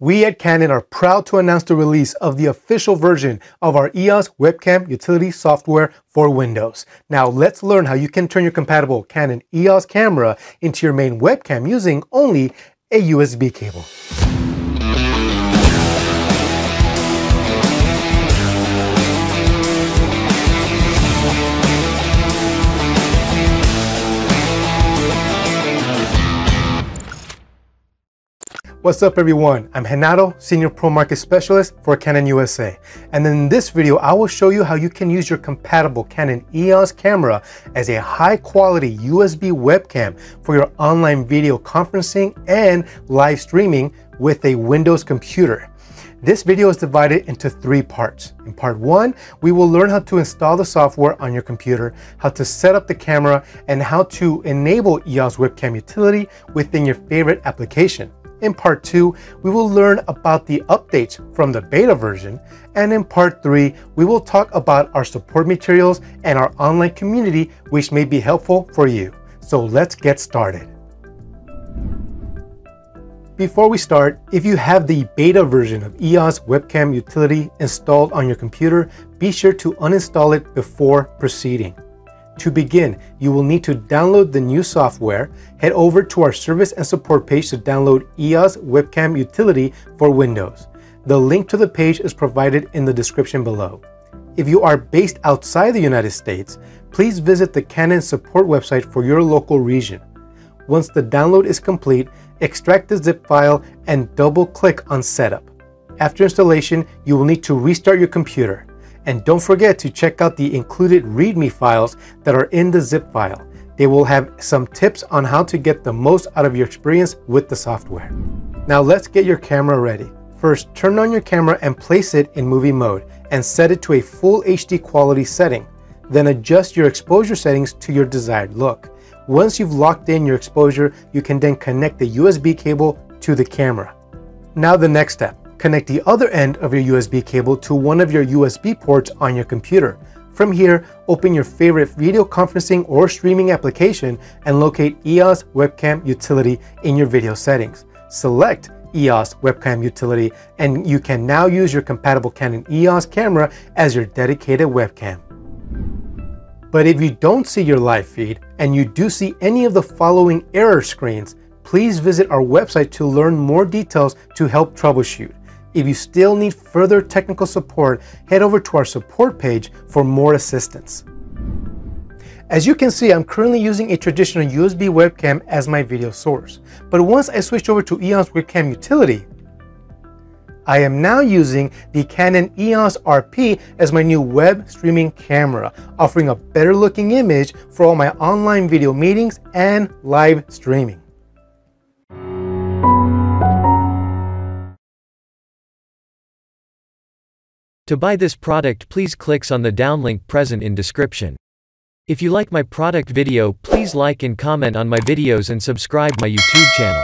We at Canon are proud to announce the release of the official version of our EOS webcam utility software for Windows. Now let's learn how you can turn your compatible Canon EOS camera into your main webcam using only a USB cable. What's up everyone, I'm Renato, Senior Pro Market Specialist for Canon USA. And in this video, I will show you how you can use your compatible Canon EOS camera as a high quality USB webcam for your online video conferencing and live streaming with a Windows computer. This video is divided into 3 parts. In part 1, we will learn how to install the software on your computer, how to set up the camera, and how to enable EOS webcam utility within your favorite application. In part 2, we will learn about the updates from the beta version, and in part 3, we will talk about our support materials and our online community, which may be helpful for you. So let's get started. Before we start, if you have the beta version of EOS webcam utility installed on your computer, be sure to uninstall it before proceeding. To begin, you will need to download the new software. Head over to our service and support page to download EOS webcam utility for Windows. The link to the page is provided in the description below. If you are based outside the United States, please visit the Canon support website for your local region. Once the download is complete, extract the zip file and double-click on Setup. After installation, you will need to restart your computer. And don't forget to check out the included README files that are in the zip file. They will have some tips on how to get the most out of your experience with the software. Now let's get your camera ready. First, turn on your camera and place it in movie mode and set it to a full HD quality setting. Then adjust your exposure settings to your desired look. Once you've locked in your exposure, you can then connect the USB cable to the camera. Now the next step. Connect the other end of your USB cable to one of your USB ports on your computer. From here, open your favorite video conferencing or streaming application and locate EOS webcam utility in your video settings. Select EOS webcam utility and you can now use your compatible Canon EOS camera as your dedicated webcam. But if you don't see your live feed and you do see any of the following error screens, please visit our website to learn more details to help troubleshoot. If you still need further technical support, head over to our support page for more assistance. As you can see, I'm currently using a traditional USB webcam as my video source. But once I switched over to EOS webcam utility, I am now using the Canon EOS RP as my new web streaming camera, offering a better looking image for all my online video meetings and live streaming. To buy this product, please click on the downlink present in description. If you like my product video, please like and comment on my videos and subscribe my YouTube channel.